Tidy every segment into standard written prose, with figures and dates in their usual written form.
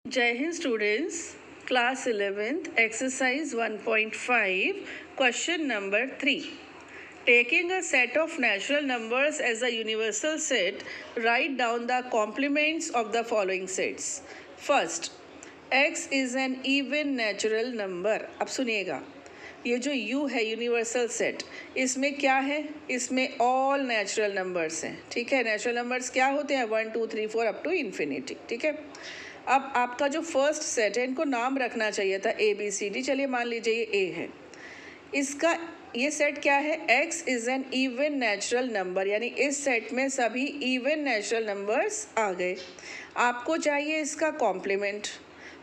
Jai Hind students, class 11th, exercise 1.5, question number 3. Taking a set of natural numbers as a universal set, write down the complements of the following sets. First, x is an even natural number. अब सुनिएगा, ये जो u है universal set, इसमें क्या है? इसमें all natural numbers हैं. ठीक है, नेचुरल नंबर्स क्या होते हैं? 1 2 3 4 अप टू इन्फिनिटी. ठीक है, अब आपका जो फर्स्ट सेट है, इनको नाम रखना चाहिए था ए बी सी डी. चलिए मान लीजिए ये ए है. इसका ये सेट क्या है? x is an even natural number, यानी इस सेट में सभी इवन नेचुरल नंबर्स आ गए. आपको चाहिए इसका कॉम्प्लीमेंट.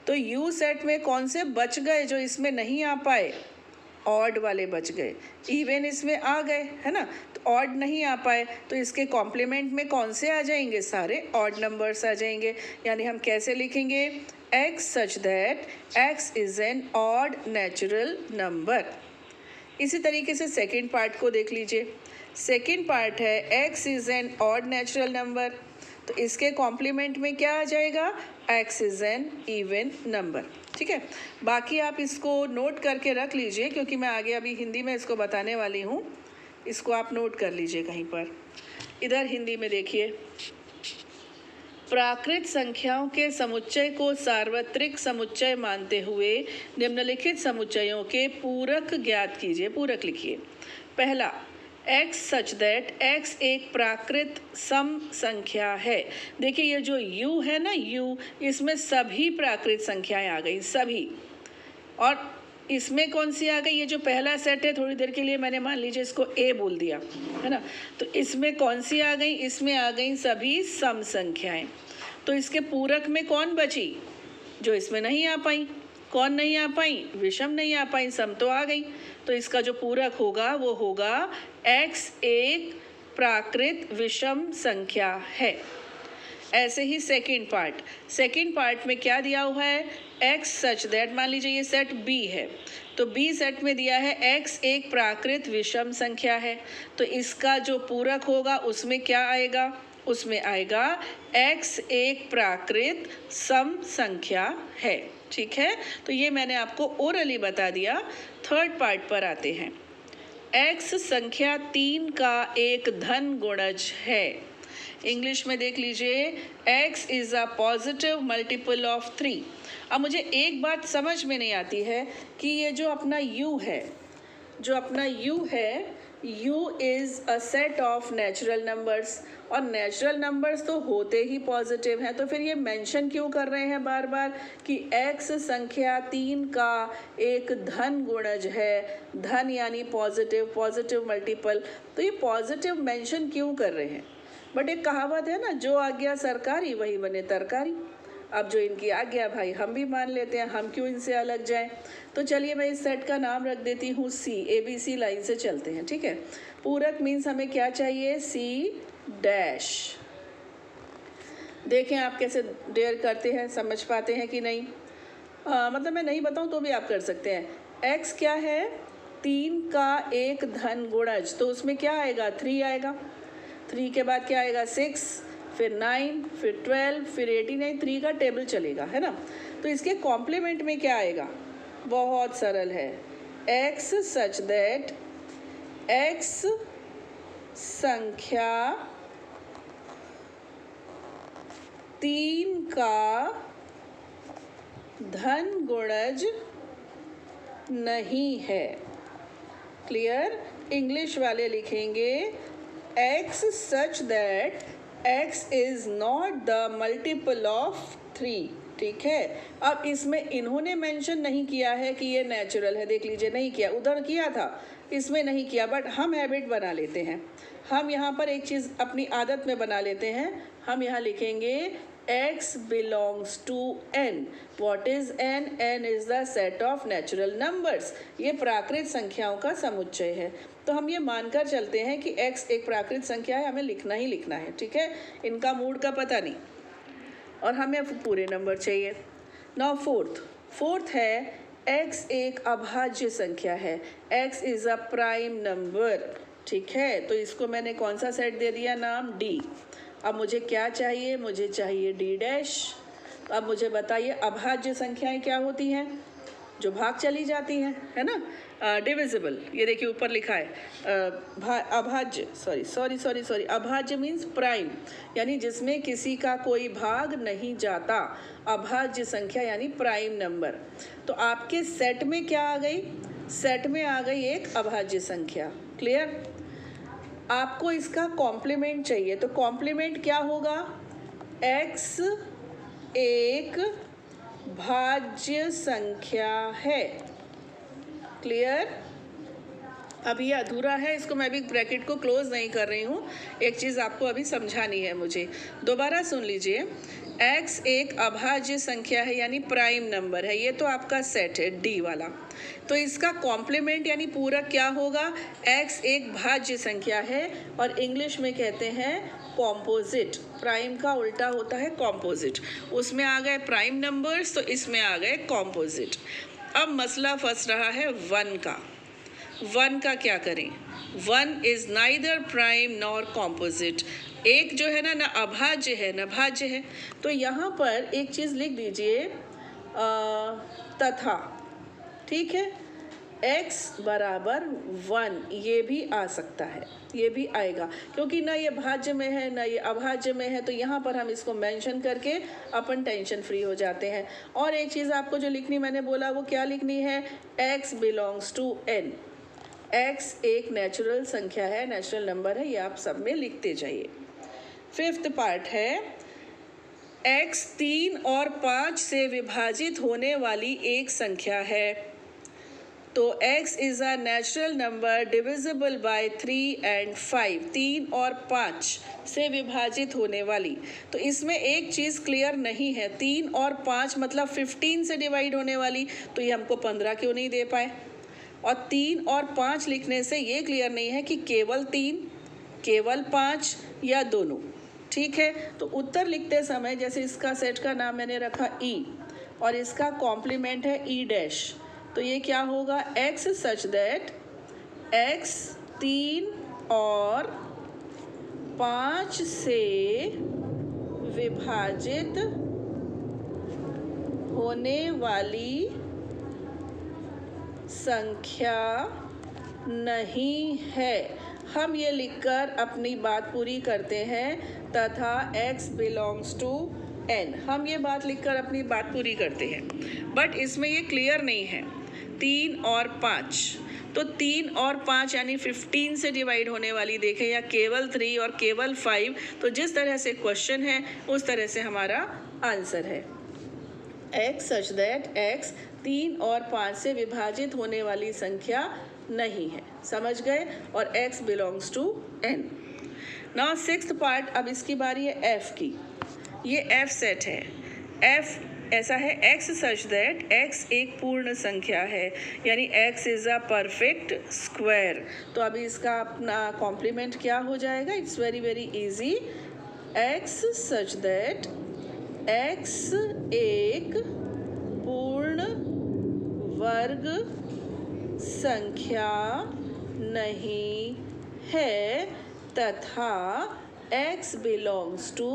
तो u सेट में कौन से बच गए जो इसमें नहीं आ पाए? ऑड वाले बच गए. इवन इसमें आ गए, है ना. तो ऑड नहीं आ पाए, तो इसके कॉम्प्लीमेंट में कौन से आ जाएंगे? सारे ऑड नंबर्स आ जाएंगे. यानी हम कैसे लिखेंगे? x such that x is an odd natural number. इसी तरीके से सेकेंड पार्ट को देख लीजिए. सेकेंड पार्ट है x is an odd natural number, तो इसके कॉम्प्लीमेंट में क्या आ जाएगा? x is an even number. ठीक है, बाकी आप इसको नोट करके रख लीजिए, क्योंकि मैं आगे अभी हिंदी में इसको बताने वाली हूँ. इसको आप नोट कर लीजिए कहीं पर. इधर हिंदी में देखिए, प्राकृत संख्याओं के समुच्चय को सार्वत्रिक समुच्चय मानते हुए निम्नलिखित समुच्चयों के पूरक ज्ञात कीजिए. पूरक लिखिए. पहला, x सच दैट x एक प्राकृत सम संख्या है. देखिए ये जो u है ना, u, इसमें सभी प्राकृत संख्याएं आ गई, सभी. और इसमें कौन सी आ गई? ये जो पहला सेट है, थोड़ी देर के लिए मैंने मान लीजिए इसको a बोल दिया, है ना. तो इसमें कौन सी आ गई? इसमें आ गई सभी सम संख्याएं. तो इसके पूरक में कौन बची? जो इसमें नहीं आ पाई. कौन नहीं आ पाई? विषम नहीं आ पाई, सम तो आ गई. तो इसका जो पूरक होगा वो होगा x एक प्राकृत विषम संख्या है. ऐसे ही सेकंड पार्ट में क्या दिया हुआ है? x सच दैट, मान लीजिए ये सेट b है, तो b सेट में दिया है x एक प्राकृत विषम संख्या है. तो इसका जो पूरक होगा उसमें क्या आएगा? उसमें आएगा x एक प्राकृत सम संख्या है. ठीक है, तो ये मैंने आपको ओरली बता दिया. थर्ड पार्ट पर आते हैं. x संख्या 3 का एक धन गुणज है. इंग्लिश में देख लीजिए, x is a positive multiple of 3. अब मुझे एक बात समझ में नहीं आती है कि ये जो अपना u है, u is a set of natural numbers, और नेचुरल नंबर्स तो होते ही पॉजिटिव हैं. तो फिर ये मेंशन क्यों कर रहे हैं बार बार कि x संख्या 3 का एक धन गुणज है? धन यानी पॉजिटिव मल्टीपल. तो ये पॉजिटिव मेंशन क्यों कर रहे हैं? बट एक कहावत है ना, जो आज्ञा सरकारी वही बने तरकारी. अब जो इनकी आज्ञा भाई हम भी मान लेते हैं, हम क्यों इनसे अलग जाएं. तो चलिए मैं इस सेट का नाम रख देती हूँ सी. ABC लाइन से चलते हैं. ठीक है, पूरक मीन्स हमें क्या चाहिए? C dash. देखें आप कैसे डेयर करते हैं, समझ पाते हैं कि नहीं. मतलब मैं नहीं बताऊं तो भी आप कर सकते हैं. x क्या है? 3 का एक धन गुणज, तो उसमें क्या आएगा? 3 आएगा. 3 के बाद क्या आएगा? 6, फिर 9, फिर 12, फिर 89. 3 का टेबल चलेगा, है ना. तो इसके कॉम्प्लीमेंट में क्या आएगा? बहुत सरल है. x सच दैट x संख्या 3 का धन गुणज नहीं है. क्लियर? इंग्लिश वाले लिखेंगे x such that x is not the multiple of 3. ठीक है, अब इसमें इन्होंने मेंशन नहीं किया है कि ये नेचुरल है. देख लीजिए, नहीं किया. उधर किया था, इसमें नहीं किया. बट हम हैबिट बना लेते हैं. हम यहाँ पर एक चीज़ अपनी आदत में बना लेते हैं. हम यहाँ लिखेंगे x belongs to n. What is n? n is the set of natural numbers. ये प्राकृत संख्याओं का समुच्चय है. तो हम ये मानकर चलते हैं कि x एक प्राकृत संख्या है, हमें लिखना ही लिखना है. ठीक है, इनका मूड का पता नहीं, और हमें पूरे नंबर चाहिए. नाउ फोर्थ है x एक अभाज्य संख्या है. x is a prime number. ठीक है, तो इसको मैंने कौन सा सेट दे दिया? नाम D. अब मुझे क्या चाहिए? मुझे चाहिए D डैश. अब मुझे बताइए अभाज्य संख्याएं क्या होती हैं? जो भाग चली जाती हैं, है ना, डिविजिबल। ये देखिए ऊपर लिखा है अभाज्य, सॉरी, अभाज्य मीन्स प्राइम, यानी जिसमें किसी का कोई भाग नहीं जाता। अभाज्य संख्या यानी प्राइम नंबर। तो आपके सेट में क्या आ गई? सेट में आ गई एक अभाज्य संख्या। क्लियर? आपको इसका कॉम्प्लीमेंट चाहिए, तो कॉम्प्लीमेंट क्या होगा? x एक भाज्य संख्या है। क्लियर? अब ये अधूरा है, इसको मैं भी ब्रैकेट को क्लोज नहीं कर रही हूँ। एक चीज़ आपको अभी समझानी है मुझे, दोबारा सुन लीजिए। x एक अभाज्य संख्या है यानी प्राइम नंबर है, ये तो आपका सेट है D वाला। तो इसका कॉम्प्लीमेंट यानी पूरक क्या होगा? x एक भाज्य संख्या है और इंग्लिश में कहते हैं कॉम्पोजिट। प्राइम का उल्टा होता है कॉम्पोजिट। उसमें आ गए प्राइम नंबर्स, तो इसमें आ गए कॉम्पोजिट। अब मसला फंस रहा है 1 का। 1 का क्या करें? 1 is neither prime nor composite. एक जो है ना अभाज्य है ना भाज्य है। तो यहाँ पर एक चीज़ लिख दीजिए तथा, ठीक है, x बराबर 1, ये भी आ सकता है, ये भी आएगा, क्योंकि ना ये भाज्य में है ना ये अभाज्य में है। तो यहाँ पर हम इसको मेंशन करके अपन टेंशन फ्री हो जाते हैं। और एक चीज़ आपको जो लिखनी मैंने बोला वो क्या लिखनी है? x belongs to n। x एक नेचुरल संख्या है, नेचुरल नंबर है, ये आप सब में लिखते जाइए। 5th पार्ट है x 3 और 5 से विभाजित होने वाली एक संख्या है। तो x is a natural number divisible by 3 and 5। 3 और 5 से विभाजित होने वाली। तो इसमें एक चीज़ क्लियर नहीं है, 3 और 5 मतलब 15 से डिवाइड होने वाली, तो ये हमको 15 क्यों नहीं दे पाए? और 3 और 5 लिखने से ये क्लियर नहीं है कि केवल 3, केवल 5 या दोनों। ठीक है, तो उत्तर लिखते समय जैसे इसका सेट का नाम मैंने रखा E और इसका कॉम्प्लीमेंट है E डैश, तो ये क्या होगा? x सच दैट x 3 और 5 से विभाजित होने वाली संख्या नहीं है। हम ये लिखकर अपनी बात पूरी करते हैं तथा x बिलोंग्स टू n। हम ये बात लिखकर अपनी बात पूरी करते हैं, बट इसमें ये क्लियर नहीं है 3 और 5। तो 3 और 5 यानी 15 से डिवाइड होने वाली देखें या केवल 3 और केवल 5, तो जिस तरह से क्वेश्चन है उस तरह से हमारा आंसर है। x सच दैट x 3 और 5 से विभाजित होने वाली संख्या नहीं है। समझ गए? और x belongs to n। Now 6th part, अब इसकी बारी है f की। ये f सेट है। f ऐसा है x सच दैट x एक पूर्ण संख्या है, यानी x is a perfect square. तो अभी इसका अपना कॉम्प्लीमेंट क्या हो जाएगा? It's very very easy. x such that x एक पूर्ण वर्ग संख्या नहीं है तथा x belongs to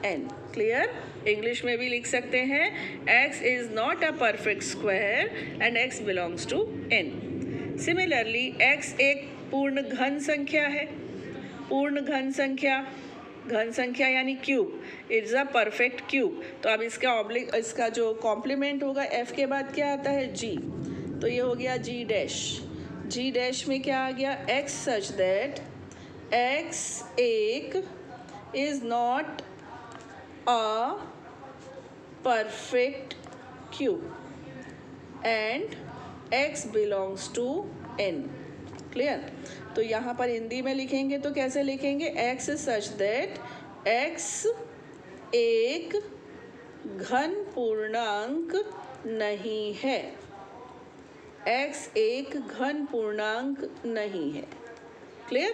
n। Clear? English में भी लिख सकते हैं x is not a perfect square and x belongs to n। Similarly x एक पूर्ण घन संख्या है। पूर्ण घन संख्या यानी cube, it's a perfect cube. तो अब इसका जो कॉम्प्लीमेंट होगा f के बाद क्या आता है? g। तो ये हो गया g डैश। g डैश में क्या आ गया? x सच दैट x एक is not a perfect cube and x belongs to n। Clear? तो यहाँ पर हिंदी में लिखेंगे तो कैसे लिखेंगे? x सच दैट x एक घन पूर्णांक नहीं है। x एक घन पूर्णांक नहीं है। क्लियर?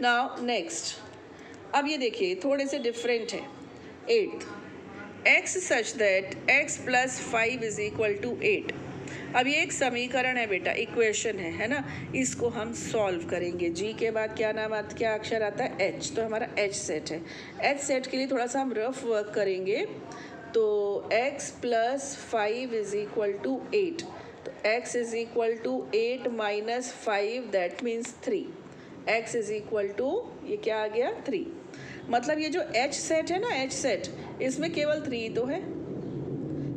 नाउ नेक्स्ट, अब ये देखिए थोड़े से डिफरेंट है। 8th, x such that x plus 5 is equal to 8। अब ये एक समीकरण है बेटा, इक्वेशन है ना। इसको हम सॉल्व करेंगे। g के बाद क्या अक्षर आता है? h। तो हमारा h सेट है। h सेट के लिए थोड़ा सा हम रफ वर्क करेंगे। तो x plus 5 is equal to 8, तो x is equal to 8 minus 5 that means 3, x is equal to ये क्या आ गया 3। मतलब ये जो h सेट है ना, h सेट, इसमें केवल 3 तो है।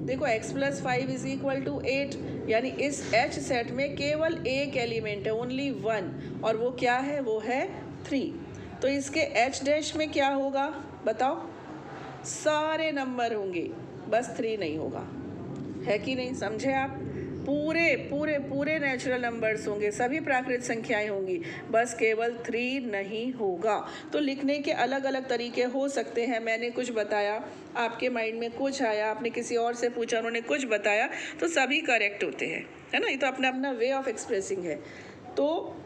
देखो x plus 5 is equal to 8, यानी इस h सेट में केवल एक एलिमेंट है, ओनली वन, और वो क्या है, वो है 3। तो इसके h डैश में क्या होगा बताओ, सारे नंबर होंगे, बस 3 नहीं होगा, है कि नहीं, समझे आप। पूरे पूरे पूरे नेचुरल नंबर्स होंगे, सभी प्राकृत संख्याएं होंगी, बस केवल 3 नहीं होगा। तो लिखने के अलग अलग तरीके हो सकते हैं, मैंने कुछ बताया, आपके माइंड में कुछ आया, आपने किसी और से पूछा, उन्होंने कुछ बताया, तो सभी करेक्ट होते हैं, है ना। ये तो अपना अपना वे ऑफ एक्सप्रेसिंग है। तो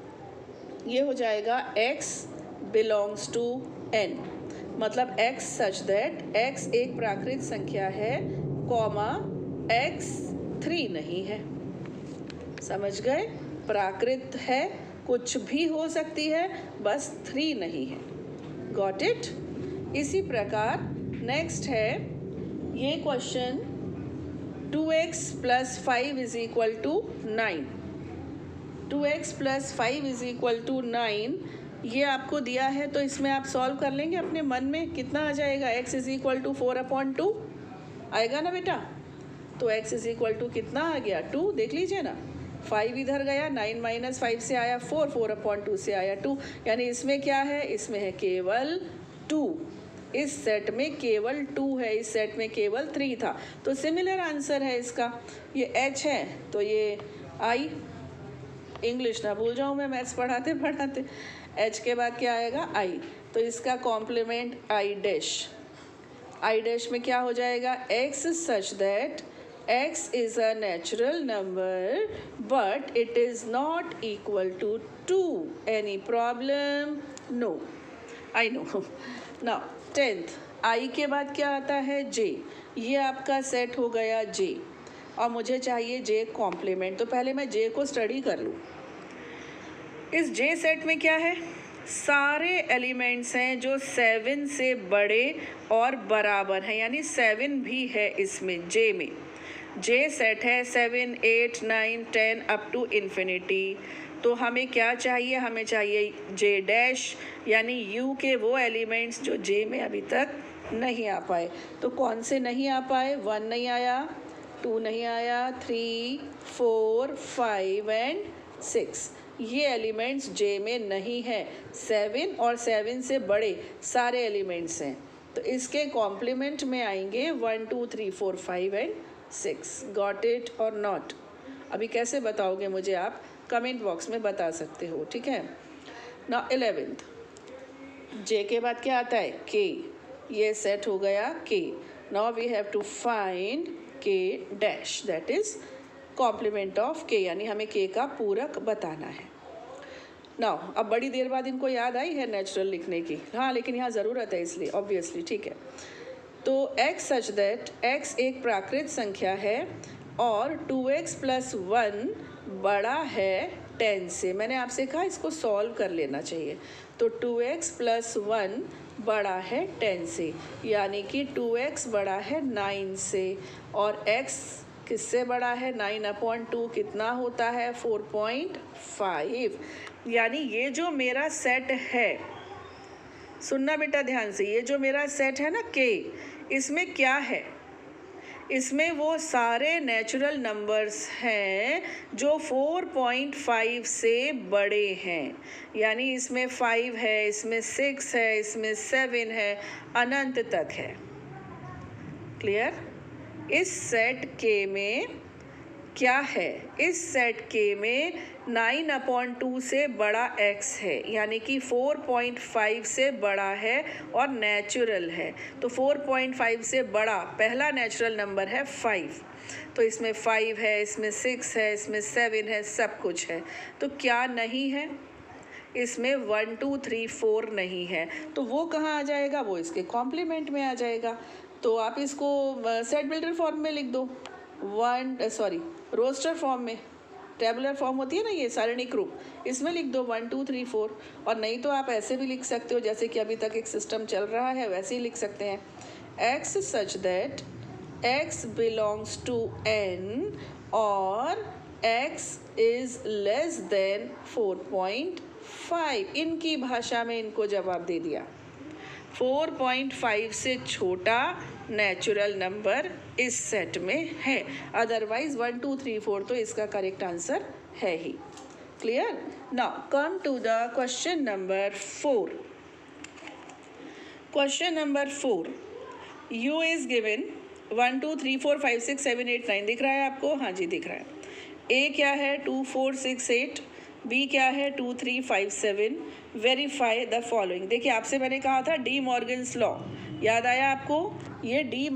ये हो जाएगा x बिलोंग्स टू n, मतलब x सच दैट x एक प्राकृत संख्या है, कॉमा x 3 नहीं है। समझ गए, प्राकृत है, कुछ भी हो सकती है, बस 3 नहीं है। Got it. इसी प्रकार नेक्स्ट है ये question, 2x plus 5 is equal to 9, 2x plus 5 is equal to 9, ये आपको दिया है, तो इसमें आप सॉल्व कर लेंगे अपने मन में, कितना आ जाएगा, x इज इक्वल टू 4/2 आएगा ना बेटा। तो x इज इक्वल टू कितना आ गया 2, देख लीजिए ना, 5 इधर गया, 9 माइनस 5 से आया 4, 4/2 से आया 2, यानी इसमें क्या है, इसमें है केवल 2, इस सेट में केवल 2 है, इस सेट में केवल 3 था। तो सिमिलर आंसर है इसका, ये h है तो ये I, इंग्लिश ना भूल जाऊँ मैं मैथ्स पढ़ाते पढ़ाते, h के बाद क्या आएगा I, तो इसका कॉम्प्लीमेंट I डैश में क्या हो जाएगा, x such that x is a natural number but it is not equal to 2. Any problem? No. I know. Now 10th, I के बाद क्या आता है J, ये आपका सेट हो गया J, और मुझे चाहिए J कॉम्प्लीमेंट। तो पहले मैं J को स्टडी कर लूँ। इस J सेट में क्या है, सारे एलिमेंट्स हैं जो 7 से बड़े और बराबर हैं, यानी 7 भी है इसमें J में। J सेट है 7, 8, 9, 10 अप टू इन्फिनिटी। तो हमें क्या चाहिए, हमें चाहिए J डैश, यानी U के वो एलिमेंट्स जो J में अभी तक नहीं आ पाए। तो कौन से नहीं आ पाए, 1 नहीं आया, 2 नहीं आया, 3, 4, 5 एंड 6, ये एलिमेंट्स J में नहीं है। 7 और 7 से बड़े सारे एलिमेंट्स हैं, तो इसके कॉम्प्लीमेंट में आएंगे 1, 2, 3, 4, 5 एंड 6। गॉट इट और नॉट, अभी कैसे बताओगे मुझे आप कमेंट बॉक्स में बता सकते हो, ठीक है ना। 11th, J के बाद क्या आता है K, ये सेट हो गया K। Now we have to find K dash, that is complement of K, यानी हमें K का पूरक बताना है। नाउ अब बड़ी देर बाद इनको याद आई है नेचुरल लिखने की, हाँ लेकिन यहाँ ज़रूरत है इसलिए ऑब्वियसली, ठीक है। तो x सच दैट x एक प्राकृत संख्या है और 2x प्लस 1 बड़ा है 10 से। मैंने आपसे कहा इसको सॉल्व कर लेना चाहिए। तो 2x प्लस 1 बड़ा है 10 से, यानी कि 2x बड़ा है 9 से, और x किससे बड़ा है, 9/2 कितना होता है, 4.5। यानी ये जो मेरा सेट है, सुनना बेटा ध्यान से, ये जो मेरा सेट है ना K, इसमें क्या है, इसमें वो सारे नेचुरल नंबर्स हैं जो 4.5 से बड़े हैं, यानी इसमें 5 है, इसमें 6 है, इसमें 7 है, अनंत तक है। क्लियर। इस सेट K में क्या है, इस सेट K में 9/2 से बड़ा x है, यानी कि 4.5 से बड़ा है और नेचुरल है। तो 4.5 से बड़ा पहला नेचुरल नंबर है 5, तो इसमें 5 है, इसमें 6 है, इसमें 7 है, सब कुछ है। तो क्या नहीं है, इसमें 1, 2, 3, 4 नहीं है, तो वो कहाँ आ जाएगा, वो इसके कॉम्प्लीमेंट में आ जाएगा। तो आप इसको सेट बिल्डर फॉर्म में लिख दो, रोस्टर फॉर्म में, टेबुलर फॉर्म होती है ना ये सारणिक रूप, इसमें लिख दो 1, 2, 3, 4। और नहीं तो आप ऐसे भी लिख सकते हो, जैसे कि अभी तक एक सिस्टम चल रहा है वैसे ही लिख सकते हैं। x such that x belongs to n और x is less than 4.5, इनकी भाषा में इनको जवाब दे दिया। 4.5 से छोटा नेचुरल नंबर इस सेट में है, अदरवाइज 1 2 3 4 तो इसका करेक्ट आंसर है ही। Clear? Now come to the question number 4। Question number 4, u is given 1 2 3 4 5 6 7 8 9, दिख रहा है आपको? हाँ जी दिख रहा है। a क्या है? 2 4 6 8, b क्या है? 2 3 5 7। Verify the following. देखिए आपसे मैंने कहा था डी मॉर्गन्स लॉ, याद आया आपको? ये डी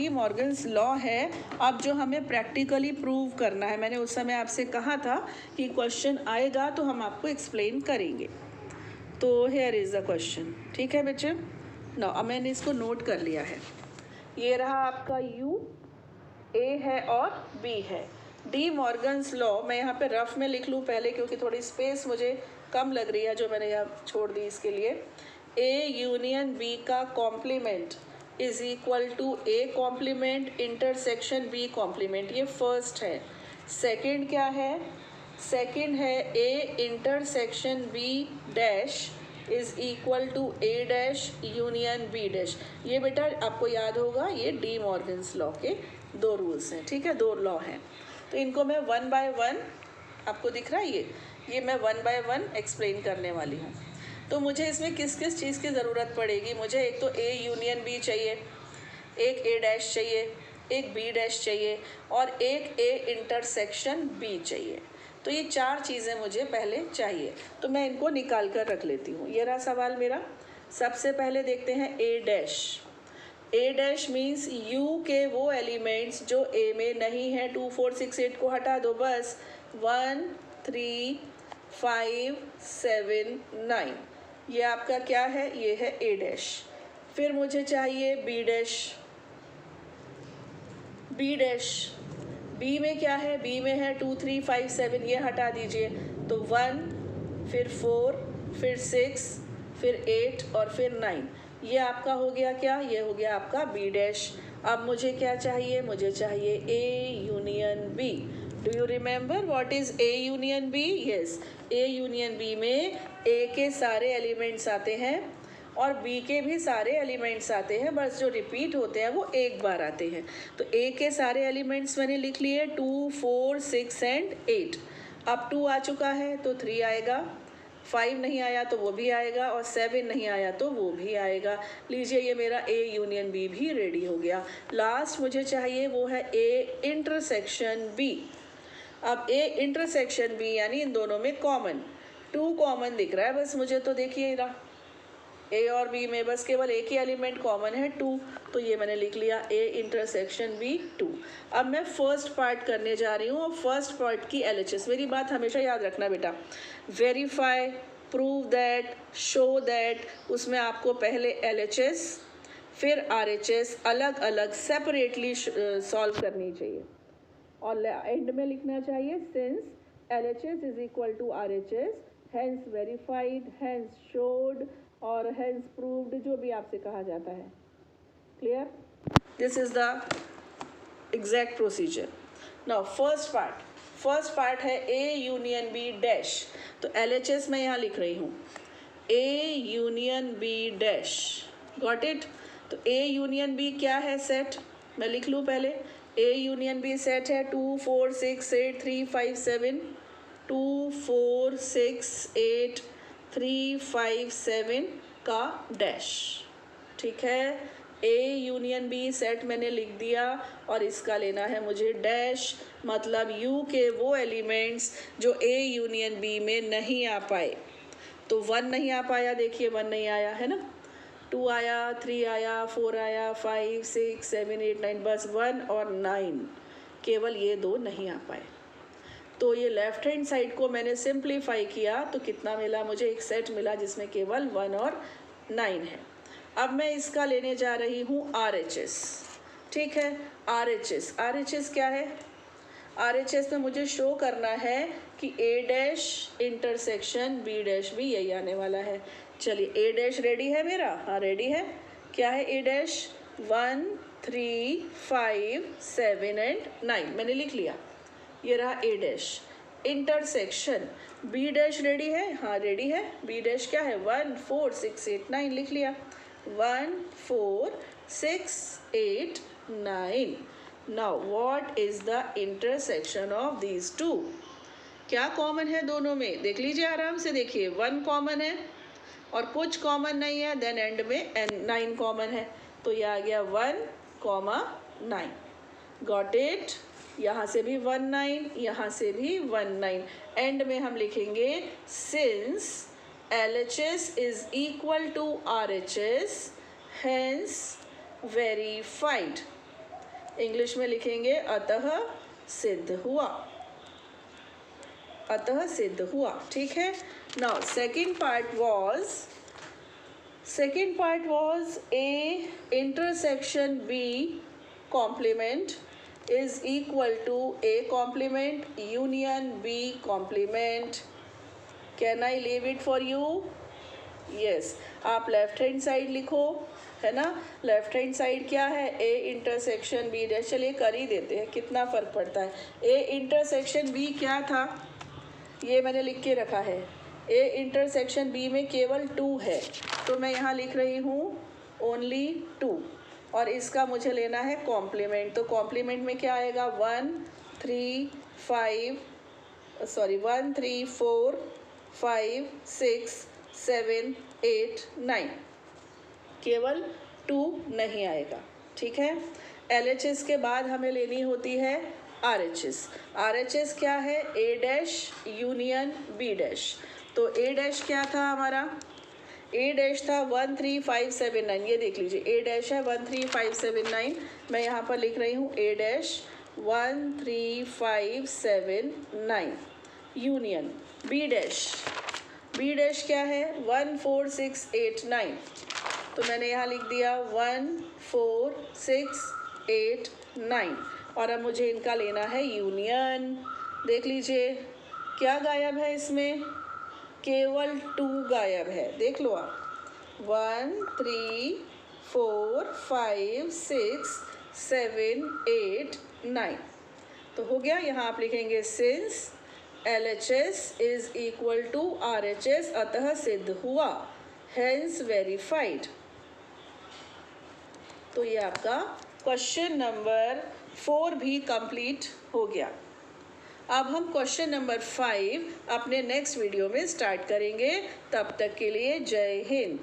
मॉर्गन्स लॉ है। अब जो हमें प्रैक्टिकली प्रूव करना है, मैंने उस समय आपसे कहा था कि क्वेश्चन आएगा तो हम आपको एक्सप्लेन करेंगे। तो हेयर इज़ द क्वेश्चन। ठीक है बच्चे? नो, अब मैंने इसको नोट कर लिया है। ये रहा आपका u, a है और b है। डी मॉर्गन्स लॉ मैं यहाँ पे रफ में लिख लूँ पहले, क्योंकि थोड़ी स्पेस मुझे कम लग रही है जो मैंने यहाँ छोड़ दी इसके लिए। a यूनियन b का complement is equal to a complement intersection b complement, ये फर्स्ट है। सेकंड क्या है? सेकंड है a intersection b dash is equal to a dash union b dash. ये बेटा आपको याद होगा, ये डी मॉर्गन्स लॉ के दो रूल्स हैं। ठीक है, दो लॉ हैं। तो इनको मैं 1 बाय 1, आपको दिख रहा है ये मैं 1 बाय 1 एक्सप्लेन करने वाली हूँ। तो मुझे इसमें किस किस चीज़ की ज़रूरत पड़ेगी? मुझे एक तो a यूनियन b चाहिए, एक a डैश चाहिए, एक b डैश चाहिए और एक a इंटरसेक्शन b चाहिए। तो ये चार चीज़ें मुझे पहले चाहिए, तो मैं इनको निकाल कर रख लेती हूँ। ये रहा सवाल मेरा। सबसे पहले देखते हैं a dash. a dash means u के वो एलिमेंट्स जो a में नहीं है। 2 4 6 8 को हटा दो बस। 1 3 5 7 9, ये आपका क्या है? ये है a डैश। फिर मुझे चाहिए b dash. b dash, b में क्या है? b में है 2 3 5 7, ये हटा दीजिए तो 1, फिर 4, फिर 6, फिर 8 और फिर 9, ये आपका हो गया क्या? ये हो गया आपका b डैश। अब मुझे क्या चाहिए? मुझे चाहिए a union b। Do you remember what is a union b? Yes, a union b में a के सारे एलिमेंट्स आते हैं और b के भी सारे एलिमेंट्स आते हैं, बस जो रिपीट होते हैं वो एक बार आते हैं। तो a के सारे एलिमेंट्स मैंने लिख लिए 2 4 6 एंड 8। अब 2 आ चुका है तो 3 आएगा, 5 नहीं आया तो वो भी आएगा और 7 नहीं आया तो वो भी आएगा। लीजिए ये मेरा a यूनियन b भी रेडी हो गया। लास्ट मुझे चाहिए वो है a इंटरसेक्शन b। अब a इंटरसेक्शन b यानी इन दोनों में कॉमन, 2 कॉमन दिख रहा है बस मुझे, तो देखिए a और b में बस केवल एक ही एलिमेंट कॉमन है 2, तो ये मैंने लिख लिया a इंटरसेक्शन b 2। अब मैं फर्स्ट पार्ट करने जा रही हूँ और फर्स्ट पार्ट की LHS। मेरी बात हमेशा याद रखना बेटा, verify, prove that, show that, उसमें आपको पहले LHS फिर RHS अलग अलग सेपरेटली सॉल्व करनी चाहिए और एंड में लिखना चाहिए since LHS is equal to RHS, hence verified, hence showed और हैंस प्रूव्ड, जो भी आपसे कहा जाता है। Clear? This is the exact procedure. Now first part है a यूनियन b डैश, तो LHS मैं यहाँ लिख रही हूँ a union b dash. Got it? तो a यूनियन b क्या है? सेट। मैं लिख लूँ पहले, a यूनियन b सेट है 2 4 6 8 3 5 7, 2 4 6 8 3 5 7 का डैश। ठीक है, a यूनियन b सेट मैंने लिख दिया और इसका लेना है मुझे डैश, मतलब u के वो एलिमेंट्स जो a यूनियन b में नहीं आ पाए। तो 1 नहीं आ पाया, देखिए 1 नहीं आया है ना, 2 आया, 3 आया, 4 आया, 5 6 7 8 9, बस 1 और 9, केवल ये दो नहीं आ पाए। तो ये लेफ्ट हैंड साइड को मैंने सिंप्लीफाई किया तो कितना मिला मुझे? एक सेट मिला जिसमें केवल 1 और 9 है। अब मैं इसका लेने जा रही हूँ RHS। ठीक है, RHS क्या है? RHS में मुझे शो करना है कि a dash intersection b dash भी यही आने वाला है। चलिए a डैश रेडी है मेरा? हाँ रेडी है। क्या है a डैश? 1 3, 5, 7 एंड 9 मैंने लिख लिया। ये रहा A dash. Intersection B dash ready है? हाँ रेडी है। बी डैश क्या है? 1, 4, 6, 8, 9 लिख लिया। 1, 4, 6, 8, 9। Now what is the intersection of these two? क्या कॉमन है दोनों में? देख लीजिए आराम से, देखिए 1 कॉमन है और कुछ कॉमन नहीं है, देन एंड में 9 कॉमन है, तो ये आ गया 1, 9। Got it? यहाँ से भी 1 9, यहाँ से भी 1 9। एंड में हम लिखेंगे since LHS is equal to RHS hence verified. English में लिखेंगे अतः सिद्ध हुआ, अतः सिद्ध हुआ। ठीक है। Now second part was A intersection B complement is equal to A complement union B complement. Can I leave it for you? Yes. आप लेफ्ट हैंड साइड लिखो, है ना। लेफ्ट हैंड साइड क्या है? A intersection B dash. चलिए कर ही देते हैं, कितना फ़र्क पड़ता है। A इंटरसेक्शन B क्या था? ये मैंने लिख के रखा है। ए इंटरसेक्शन बी में केवल 2 है, तो मैं यहाँ लिख रही हूँ ओनली 2, और इसका मुझे लेना है कॉम्प्लीमेंट। तो कॉम्प्लीमेंट में क्या आएगा? 1 3 4 5 6 7 8 9, केवल 2 नहीं आएगा। ठीक है। LHS के बाद हमें लेनी होती है RHS। RHS क्या है? A dash union B dash. तो A डैश क्या था हमारा? A डैश था 1 3 5 7 9। ये देख लीजिए A डैश है 1 3 5 7 9। मैं यहाँ पर लिख रही हूँ A dash 1 3 5 7 9 union B dash. B dash क्या है? 1 4 6 8 9। तो मैंने यहाँ लिख दिया 1 4 6 8 9। और अब मुझे इनका लेना है यूनियन। देख लीजिए क्या गायब है इसमें? केवल 2 गायब है। देख लो आप, 1 3 4 5 6 7 8 9। तो हो गया। यहाँ आप लिखेंगे since LHS is equal to RHS अतः सिद्ध हुआ, हेंस वेरीफाइड। तो ये आपका क्वेश्चन नंबर 4 भी कंप्लीट हो गया। अब हम क्वेश्चन नंबर 5 अपने नेक्स्ट वीडियो में स्टार्ट करेंगे। तब तक के लिए जय हिंद।